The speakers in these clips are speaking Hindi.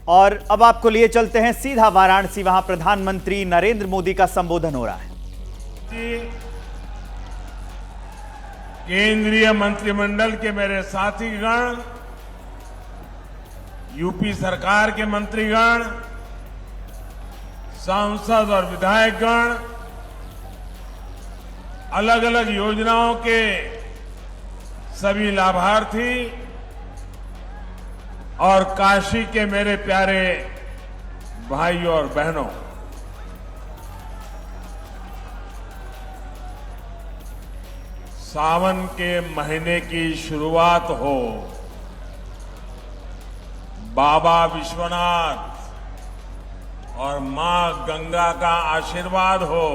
और अब आपको लिए चलते हैं सीधा वाराणसी, वहां प्रधानमंत्री नरेंद्र मोदी का संबोधन हो रहा है। केंद्रीय मंत्रिमंडल के मेरे साथीगण, यूपी सरकार के मंत्रीगण, सांसद और विधायकगण, अलग अलग योजनाओं के सभी लाभार्थी और काशी के मेरे प्यारे भाइयों और बहनों, सावन के महीने की शुरुआत हो, बाबा विश्वनाथ और मां गंगा का आशीर्वाद हो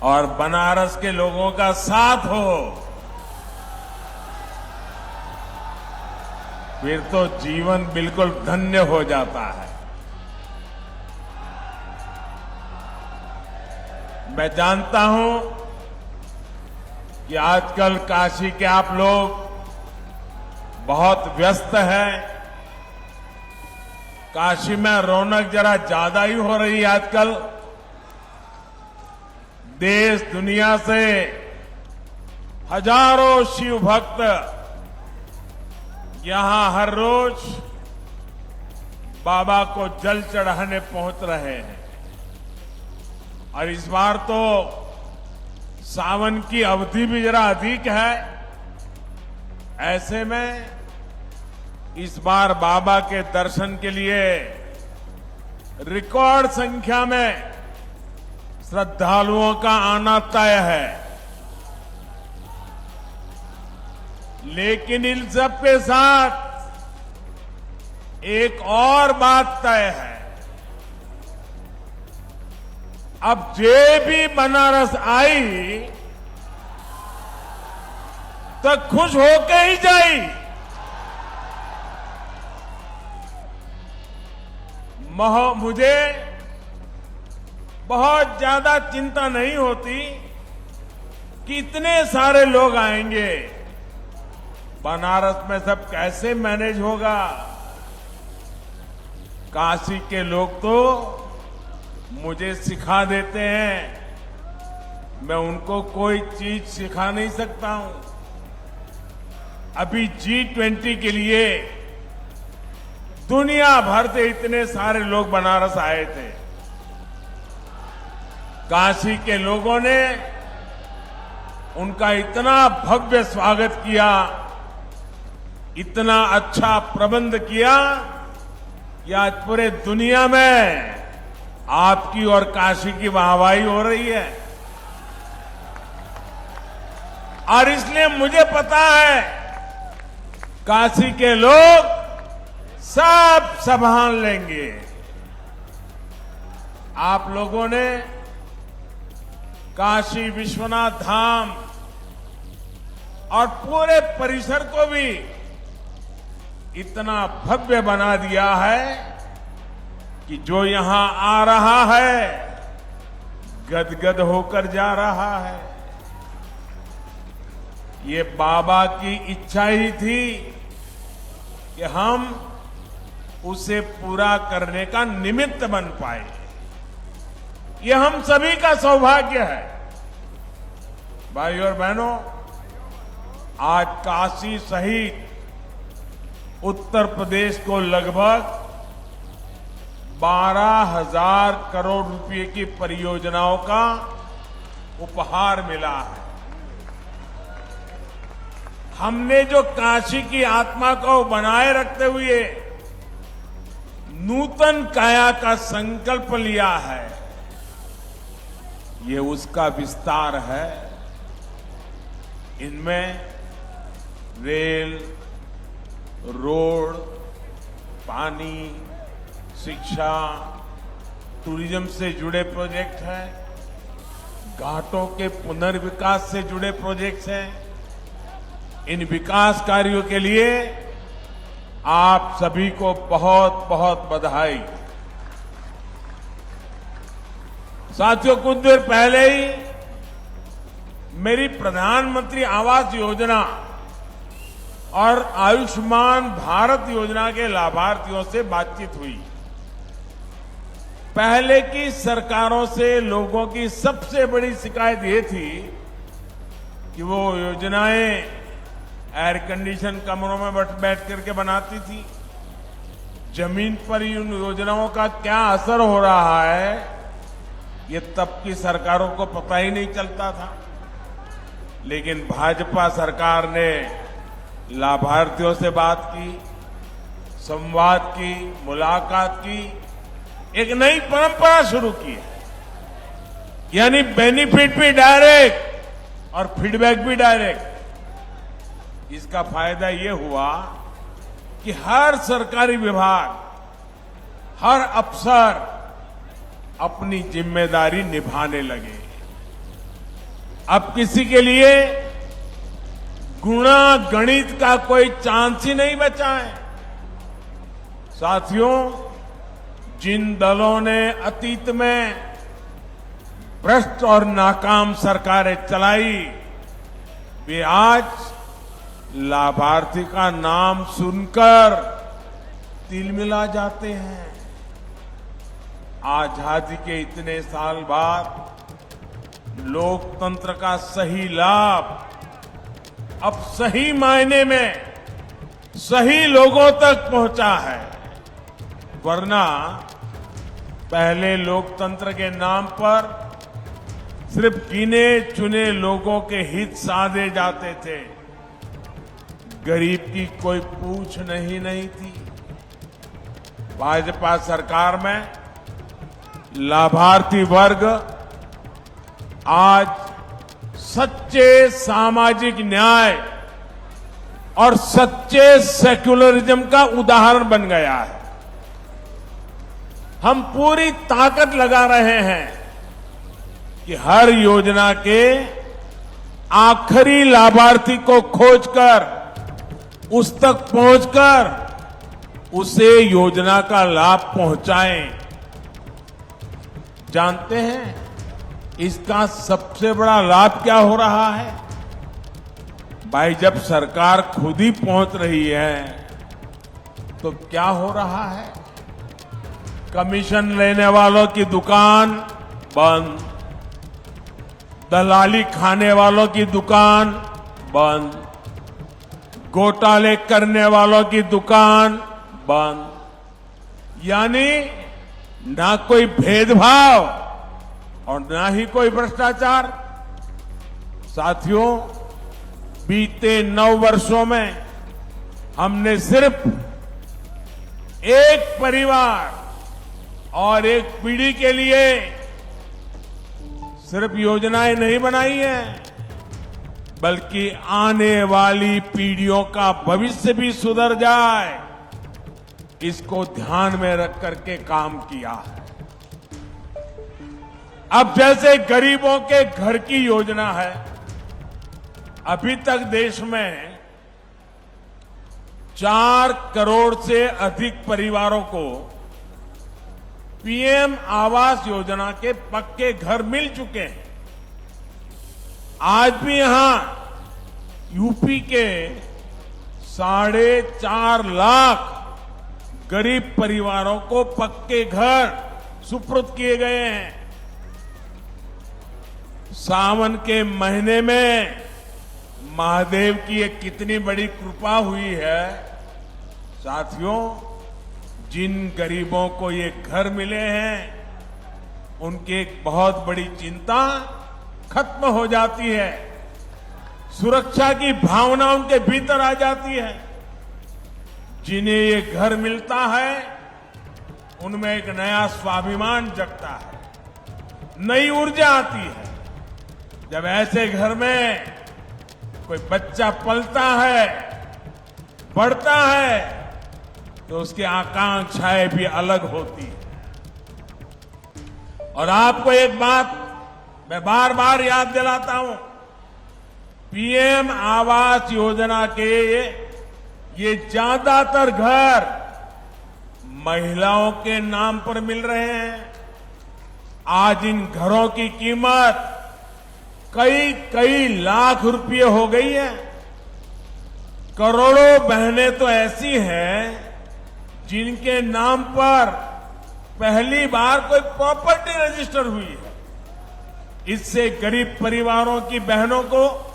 और बनारस के लोगों का साथ हो, फिर तो जीवन बिल्कुल धन्य हो जाता है। मैं जानता हूं कि आजकल काशी के आप लोग बहुत व्यस्त हैं। काशी में रौनक जरा ज्यादा ही हो रही है आजकल। देश दुनिया से हजारों शिव भक्त यहां हर रोज बाबा को जल चढ़ाने पहुंच रहे हैं और इस बार तो सावन की अवधि भी जरा अधिक है। ऐसे में इस बार बाबा के दर्शन के लिए रिकॉर्ड संख्या में श्रद्धालुओं का आना तय है, लेकिन इन सब के साथ एक और बात तय है। अब जे भी बनारस आई तो खुश होके ही जाई। मुझे बहुत ज्यादा चिंता नहीं होती कि इतने सारे लोग आएंगे, बनारस में सब कैसे मैनेज होगा। काशी के लोग तो मुझे सिखा देते हैं, मैं उनको कोई चीज सिखा नहीं सकता हूं। अभी G20 के लिए दुनिया भर से इतने सारे लोग बनारस आए थे। काशी के लोगों ने उनका इतना भव्य स्वागत किया, इतना अच्छा प्रबंध किया कि आज पूरे दुनिया में आपकी और काशी की वाहवाही हो रही है। और इसलिए मुझे पता है काशी के लोग सब संभाल लेंगे। आप लोगों ने काशी विश्वनाथ धाम और पूरे परिसर को भी इतना भव्य बना दिया है कि जो यहां आ रहा है गदगद होकर जा रहा है। ये बाबा की इच्छा ही थी कि हम उसे पूरा करने का निमित्त बन पाए। ये हम सभी का सौभाग्य है। भाइयों और बहनों, आज काशी सहित उत्तर प्रदेश को लगभग 12,000 करोड़ रुपए की परियोजनाओं का उपहार मिला है। हमने जो काशी की आत्मा को बनाए रखते हुए नूतन काया का संकल्प लिया है, ये उसका विस्तार है। इनमें रेल, रोड, पानी, शिक्षा, टूरिज्म से जुड़े प्रोजेक्ट हैं, घाटों के पुनर्विकास से जुड़े प्रोजेक्ट्स हैं। इन विकास कार्यों के लिए आप सभी को बहुत बहुत बधाई। साथियों, कुछ देर पहले ही मेरी प्रधानमंत्री आवास योजना और आयुष्मान भारत योजना के लाभार्थियों से बातचीत हुई। पहले की सरकारों से लोगों की सबसे बड़ी शिकायत ये थी कि वो योजनाएं एयर कंडीशन कमरों में बैठ करके बनाती थी। जमीन पर उन योजनाओं का क्या असर हो रहा है ये तब की सरकारों को पता ही नहीं चलता था। लेकिन भाजपा सरकार ने लाभार्थियों से बात की, संवाद की, मुलाकात की, एक नई परंपरा शुरू की है। यानी बेनिफिट भी डायरेक्ट और फीडबैक भी डायरेक्ट। इसका फायदा ये हुआ कि हर सरकारी विभाग, हर अफसर अपनी जिम्मेदारी निभाने लगे। अब किसी के लिए गुणा गणित का कोई चांस ही नहीं बचा है। साथियों, जिन दलों ने अतीत में भ्रष्ट और नाकाम सरकारें चलाई, वे आज लाभार्थी का नाम सुनकर तिलमिला जाते हैं। आजादी के इतने साल बाद लोकतंत्र का सही लाभ अब सही मायने में सही लोगों तक पहुंचा है। वरना पहले लोकतंत्र के नाम पर सिर्फ गिने चुने लोगों के हित साधे जाते थे। गरीब की कोई पूछ नहीं थी। भाजपा सरकार में लाभार्थी वर्ग आज सच्चे सामाजिक न्याय और सच्चे सेक्युलरिज्म का उदाहरण बन गया है। हम पूरी ताकत लगा रहे हैं कि हर योजना के आखिरी लाभार्थी को खोजकर उस तक पहुंचकर उसे योजना का लाभ पहुंचाएं। जानते हैं इसका सबसे बड़ा लाभ क्या हो रहा है? भाई, जब सरकार खुद ही पहुंच रही है तो क्या हो रहा है? कमीशन लेने वालों की दुकान बंद, दलाली खाने वालों की दुकान बंद, घोटाले करने वालों की दुकान बंद। यानी ना कोई भेदभाव और ना ही कोई भ्रष्टाचार। साथियों, बीते 9 वर्षों में हमने सिर्फ एक परिवार और एक पीढ़ी के लिए सिर्फ योजनाएं नहीं बनाई हैं, बल्कि आने वाली पीढ़ियों का भविष्य भी सुधर जाए, इसको ध्यान में रख करके काम किया है। अब जैसे गरीबों के घर की योजना है, अभी तक देश में 4 करोड़ से अधिक परिवारों को पीएम आवास योजना के पक्के घर मिल चुके हैं। आज भी यहां यूपी के 4.5 लाख गरीब परिवारों को पक्के घर सुपुर्द किए गए हैं। सावन के महीने में महादेव की ये कितनी बड़ी कृपा हुई है। साथियों, जिन गरीबों को ये घर मिले हैं, उनकी एक बहुत बड़ी चिंता खत्म हो जाती है। सुरक्षा की भावना उनके भीतर आ जाती है। जिन्हें ये घर मिलता है, उनमें एक नया स्वाभिमान जगता है, नई ऊर्जा आती है। जब ऐसे घर में कोई बच्चा पलता है, बढ़ता है, तो उसकी आकांक्षाएं भी अलग होती है। और आपको एक बात मैं बार बार याद दिलाता हूं, पीएम आवास योजना के ये ज्यादातर घर महिलाओं के नाम पर मिल रहे हैं। आज इन घरों की कीमत कई लाख रुपए हो गई है। करोड़ों बहनें तो ऐसी हैं जिनके नाम पर पहली बार कोई प्रॉपर्टी रजिस्टर हुई है। इससे गरीब परिवारों की बहनों को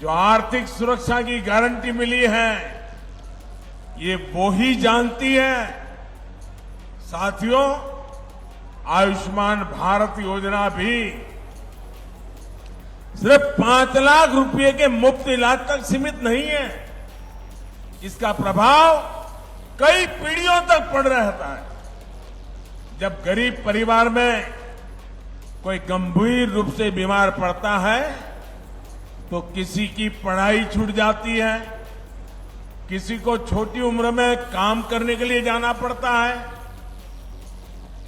जो आर्थिक सुरक्षा की गारंटी मिली है, ये वो ही जानती है। साथियों, आयुष्मान भारत योजना भी सिर्फ 5 लाख रुपए के मुफ्त इलाज तक सीमित नहीं है। इसका प्रभाव कई पीढ़ियों तक पड़ रहता है। जब गरीब परिवार में कोई गंभीर रूप से बीमार पड़ता है तो किसी की पढ़ाई छूट जाती है, किसी को छोटी उम्र में काम करने के लिए जाना पड़ता है,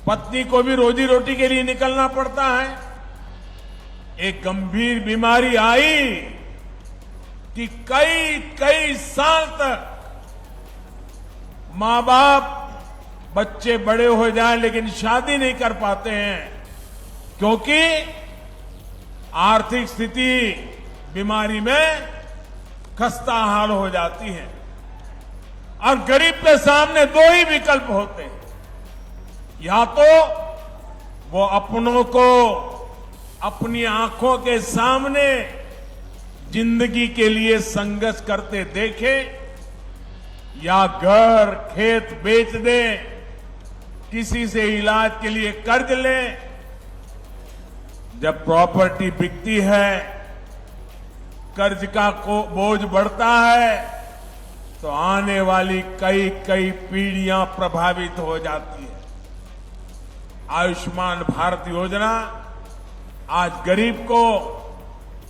पत्नी को भी रोजी रोटी के लिए निकलना पड़ता है। एक गंभीर बीमारी आई कि कई साल तक मां बाप बच्चे बड़े हो जाएं लेकिन शादी नहीं कर पाते हैं, क्योंकि आर्थिक स्थिति बीमारी में खस्ता हाल हो जाती है। और गरीब के सामने 2 ही विकल्प होते हैं, या तो वो अपनों को अपनी आंखों के सामने जिंदगी के लिए संघर्ष करते देखे, या घर खेत बेच दे, किसी से इलाज के लिए कर्ज ले। जब प्रॉपर्टी बिकती है, कर्ज का बोझ बढ़ता है, तो आने वाली कई पीढ़ियां प्रभावित हो जाती है। आयुष्मान भारत योजना आज गरीब को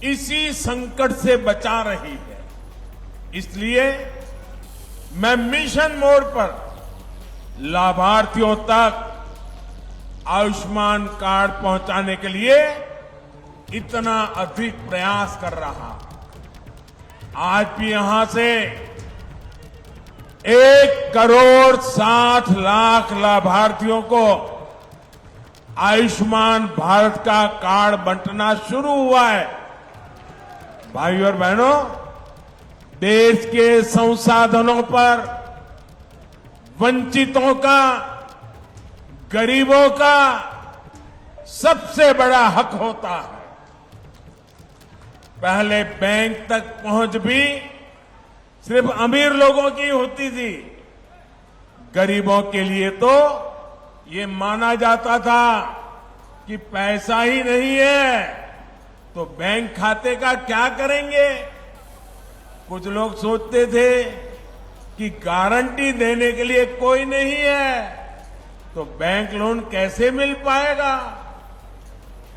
इसी संकट से बचा रही है। इसलिए मैं मिशन मोड पर लाभार्थियों तक आयुष्मान कार्ड पहुंचाने के लिए इतना अधिक प्रयास कर रहा। आज भी यहां से 1,60,00,000 लाभार्थियों को आयुष्मान भारत का कार्ड बंटना शुरू हुआ है। भाइयों और बहनों, देश के संसाधनों पर वंचितों का, गरीबों का सबसे बड़ा हक होता है। पहले बैंक तक पहुंच भी सिर्फ अमीर लोगों की होती थी। गरीबों के लिए तो ये माना जाता था कि पैसा ही नहीं है तो बैंक खाते का क्या करेंगे। कुछ लोग सोचते थे कि गारंटी देने के लिए कोई नहीं है तो बैंक लोन कैसे मिल पाएगा।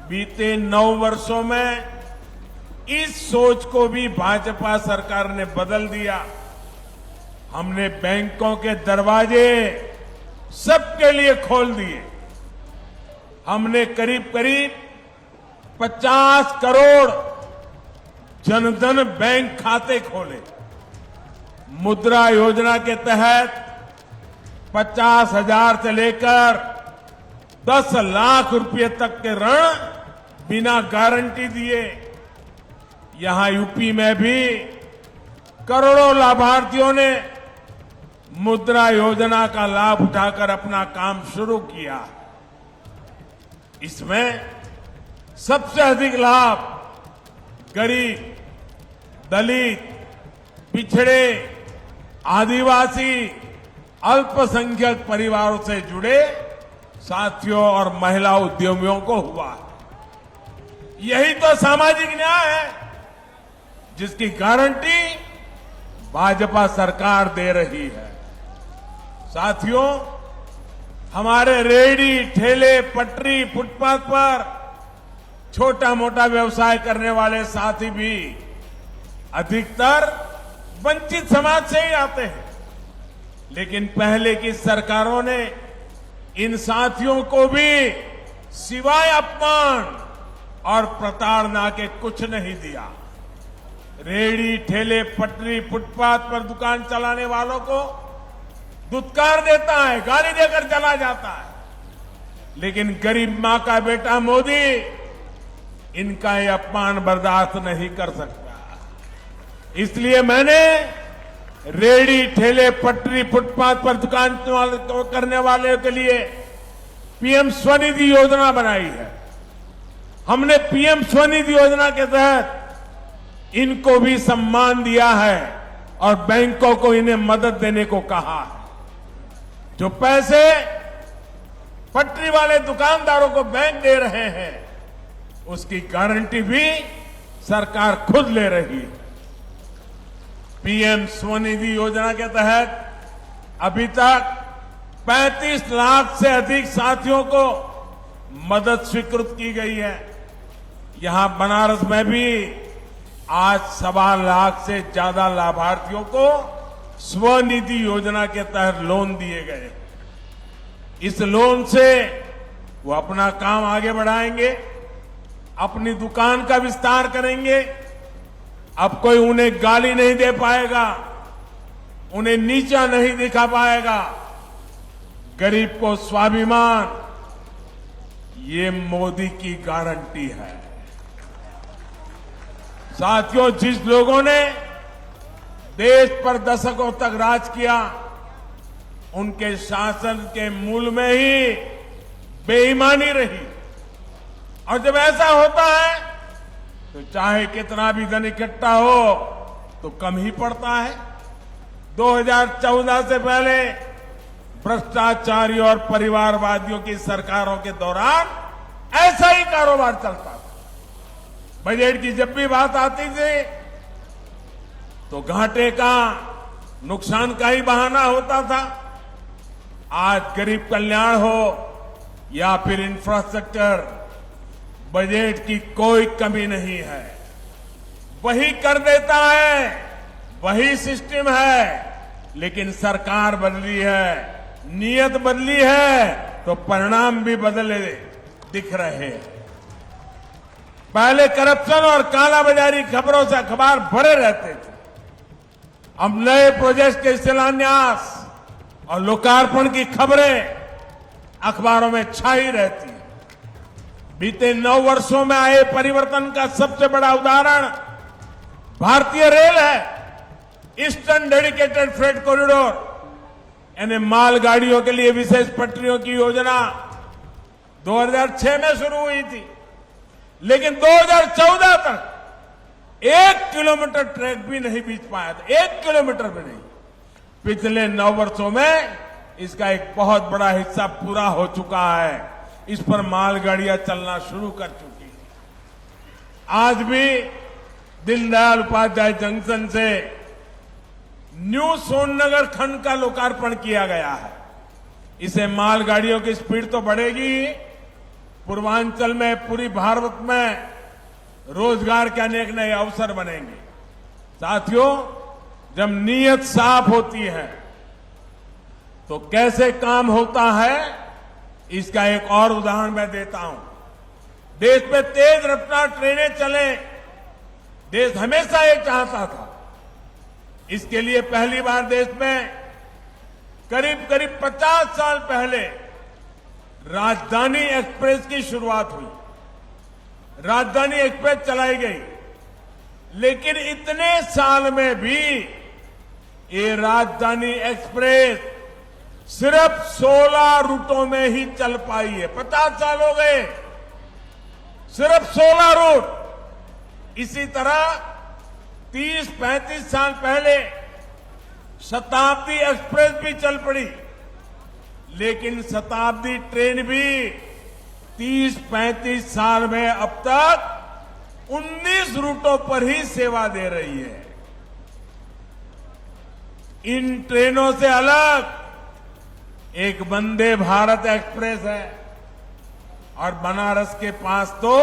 बीते 9 वर्षों में इस सोच को भी भाजपा सरकार ने बदल दिया। हमने बैंकों के दरवाजे सबके लिए खोल दिए। हमने करीब 50 करोड़ जनधन बैंक खाते खोले। मुद्रा योजना के तहत 50,000 से लेकर 10 लाख रुपए तक के ऋण बिना गारंटी दिए। यहां यूपी में भी करोड़ों लाभार्थियों ने मुद्रा योजना का लाभ उठाकर अपना काम शुरू किया। इसमें सबसे अधिक लाभ गरीब, दलित, पिछड़े, आदिवासी, अल्पसंख्यक परिवारों से जुड़े साथियों और महिला उद्यमियों को हुआ। यही तो सामाजिक न्याय है जिसकी गारंटी भाजपा सरकार दे रही है। साथियों, हमारे रेहड़ी, ठेले, पटरी, फुटपाथ पर छोटा मोटा व्यवसाय करने वाले साथी भी अधिकतर वंचित समाज से ही आते हैं। लेकिन पहले की सरकारों ने इन साथियों को भी सिवाय अपमान और प्रताड़ना के कुछ नहीं दिया। रेहड़ी, ठेले, पटरी, फुटपाथ पर दुकान चलाने वालों को दुत्कार देता है, गाली देकर चला जाता है। लेकिन गरीब मां का बेटा मोदी इनका ये अपमान बर्दाश्त नहीं कर सकता। इसलिए मैंने रेहड़ी ठेले पटरी फुटपाथ पर दुकान करने वाले के लिए पीएम स्वनिधि योजना बनाई है। हमने पीएम स्वनिधि योजना के तहत इनको भी सम्मान दिया है और बैंकों को इन्हें मदद देने को कहा है। जो पैसे पटरी वाले दुकानदारों को बैंक दे रहे हैं उसकी गारंटी भी सरकार खुद ले रही है। पीएम स्वनिधि योजना के तहत अभी तक 35 लाख से अधिक साथियों को मदद स्वीकृत की गई है। यहां बनारस में भी आज 1.25 लाख से ज्यादा लाभार्थियों को स्वनिधि योजना के तहत लोन दिए गए। इस लोन से वो अपना काम आगे बढ़ाएंगे, अपनी दुकान का विस्तार करेंगे। अब कोई उन्हें गाली नहीं दे पाएगा, उन्हें नीचा नहीं दिखा पाएगा। गरीब को स्वाभिमान, ये मोदी की गारंटी है। साथियों, जिस लोगों ने देश पर दशकों तक राज किया, उनके शासन के मूल में ही बेईमानी रही। और जब ऐसा होता है तो चाहे कितना भी धन इकट्ठा हो तो कम ही पड़ता है। 2014 से पहले भ्रष्टाचारी और परिवारवादियों की सरकारों के दौरान ऐसा ही कारोबार चलता था। बजट की जब भी बात आती थी तो घाटे का, नुकसान का ही बहाना होता था। आज गरीब कल्याण हो या फिर इंफ्रास्ट्रक्चर, बजट की कोई कमी नहीं है। वही कर देता है, वही सिस्टम है, लेकिन सरकार बदली है, नीयत बदली है तो परिणाम भी बदले दिख रहे हैं। पहले करप्शन और कालाबाजारी खबरों से अखबार भरे रहते थे। अब नए प्रोजेक्ट के शिलान्यास और लोकार्पण की खबरें अखबारों में छाई रहती है। बीते 9 वर्षों में आए परिवर्तन का सबसे बड़ा उदाहरण भारतीय रेल है। ईस्टर्न डेडिकेटेड फ्रेट कॉरिडोर यानी मालगाड़ियों के लिए विशेष पटरियों की योजना 2006 में शुरू हुई थी, लेकिन 2014 तक 1 किलोमीटर ट्रैक भी नहीं बीत पाया था। 1 किलोमीटर भी नहीं। पिछले 9 वर्षों में इसका एक बहुत बड़ा हिस्सा पूरा हो चुका है। इस पर मालगाड़ियां चलना शुरू कर चुकी है। आज भी दीनदयाल उपाध्याय जंक्शन से न्यू सोननगर खंड का लोकार्पण किया गया है। इसे मालगाड़ियों की स्पीड तो बढ़ेगी, पूर्वांचल में, पूरी भारत में रोजगार के अनेक नए अवसर बनेंगे। साथियों, जब नीयत साफ होती है तो कैसे काम होता है, इसका एक और उदाहरण मैं देता हूं। देश में तेज रफ्तार ट्रेनें चले, देश हमेशा ये चाहता था। इसके लिए पहली बार देश में करीब 50 साल पहले राजधानी एक्सप्रेस की शुरुआत हुई। राजधानी एक्सप्रेस चलाई गई, लेकिन इतने साल में भी ये राजधानी एक्सप्रेस सिर्फ 16 रूटों में ही चल पाई है। 50 साल हो गए, सिर्फ 16 रूट। इसी तरह 30-35 साल पहले शताब्दी एक्सप्रेस भी चल पड़ी, लेकिन शताब्दी ट्रेन भी 30-35 साल में अब तक 19 रूटों पर ही सेवा दे रही है। इन ट्रेनों से अलग एक वंदे भारत एक्सप्रेस है और बनारस के पास तो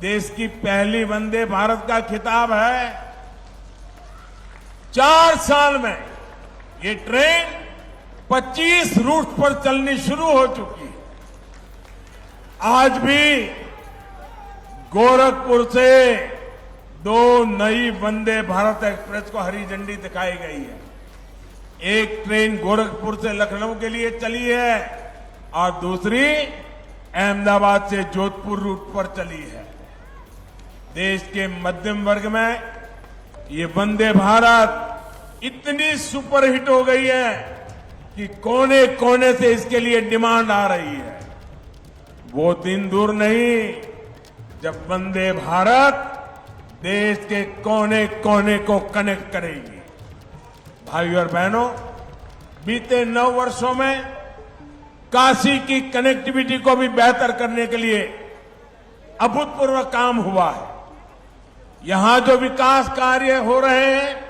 देश की पहली वंदे भारत का खिताब है। 4 साल में ये ट्रेन 25 रूट पर चलनी शुरू हो चुकी है। आज भी गोरखपुर से 2 नई वंदे भारत एक्सप्रेस को हरी झंडी दिखाई गई है। एक ट्रेन गोरखपुर से लखनऊ के लिए चली है और दूसरी अहमदाबाद से जोधपुर रूट पर चली है। देश के मध्यम वर्ग में ये वंदे भारत इतनी सुपरहिट हो गई है कि कोने कोने से इसके लिए डिमांड आ रही है। वो दिन दूर नहीं जब वंदे भारत देश के कोने कोने को कनेक्ट करेगी। भाइयों और बहनों, बीते 9 वर्षों में काशी की कनेक्टिविटी को भी बेहतर करने के लिए अभूतपूर्व काम हुआ है। यहां जो विकास कार्य हो रहे हैं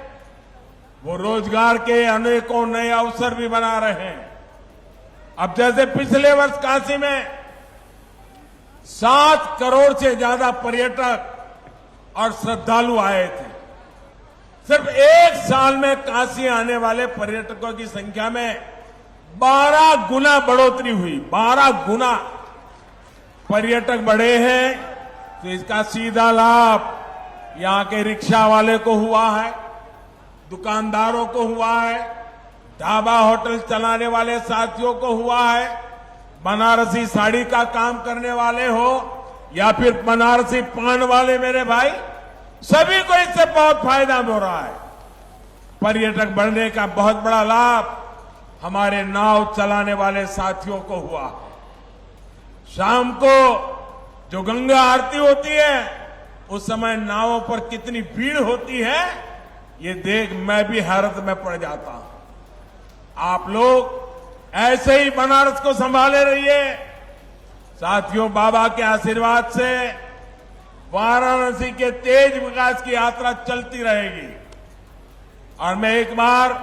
वो रोजगार के अनेकों नए अवसर भी बना रहे हैं। अब जैसे पिछले वर्ष काशी में 7 करोड़ से ज्यादा पर्यटक और श्रद्धालु आए थे। सिर्फ 1 साल में काशी आने वाले पर्यटकों की संख्या में 12 गुना बढ़ोतरी हुई। 12 गुना पर्यटक बढ़े हैं, तो इसका सीधा लाभ यहां के रिक्शा वाले को हुआ है, दुकानदारों को हुआ है, ढाबा होटल चलाने वाले साथियों को हुआ है, बनारसी साड़ी का काम करने वाले हो या फिर बनारसी पान वाले मेरे भाई, सभी को इससे बहुत फायदा हो रहा है। पर्यटक बढ़ने का बहुत बड़ा लाभ हमारे नाव चलाने वाले साथियों को हुआ। शाम को जो गंगा आरती होती है उस समय नावों पर कितनी भीड़ होती है, ये देख मैं भी हैरत में पड़ जाता हूं। आप लोग ऐसे ही बनारस को संभाले रहिए। साथियों, बाबा के आशीर्वाद से वाराणसी के तेज विकास की यात्रा चलती रहेगी। और मैं एक बार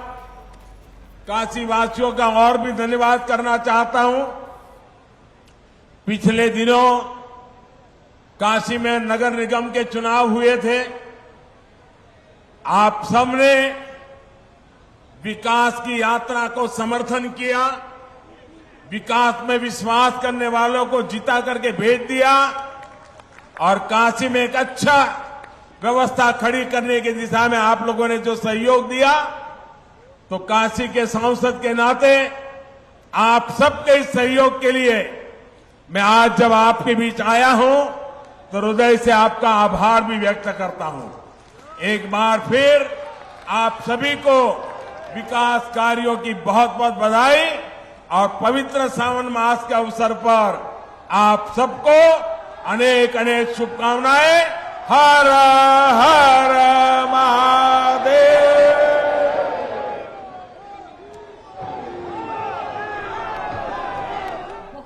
काशी वासियों का और भी धन्यवाद करना चाहता हूं। पिछले दिनों काशी में नगर निगम के चुनाव हुए थे। आप सबने विकास की यात्रा को समर्थन किया, विकास में विश्वास करने वालों को जिता करके भेज दिया और काशी में एक अच्छा व्यवस्था खड़ी करने की दिशा में आप लोगों ने जो सहयोग दिया, तो काशी के सांसद के नाते आप सबके इस सहयोग के लिए मैं आज जब आपके बीच आया हूं तो हृदय से आपका आभार भी व्यक्त करता हूं। एक बार फिर आप सभी को विकास कार्यों की बहुत बहुत बधाई और पवित्र सावन मास के अवसर पर आप सबको अनेक अनेक शुभकामनाएं। हर हर महा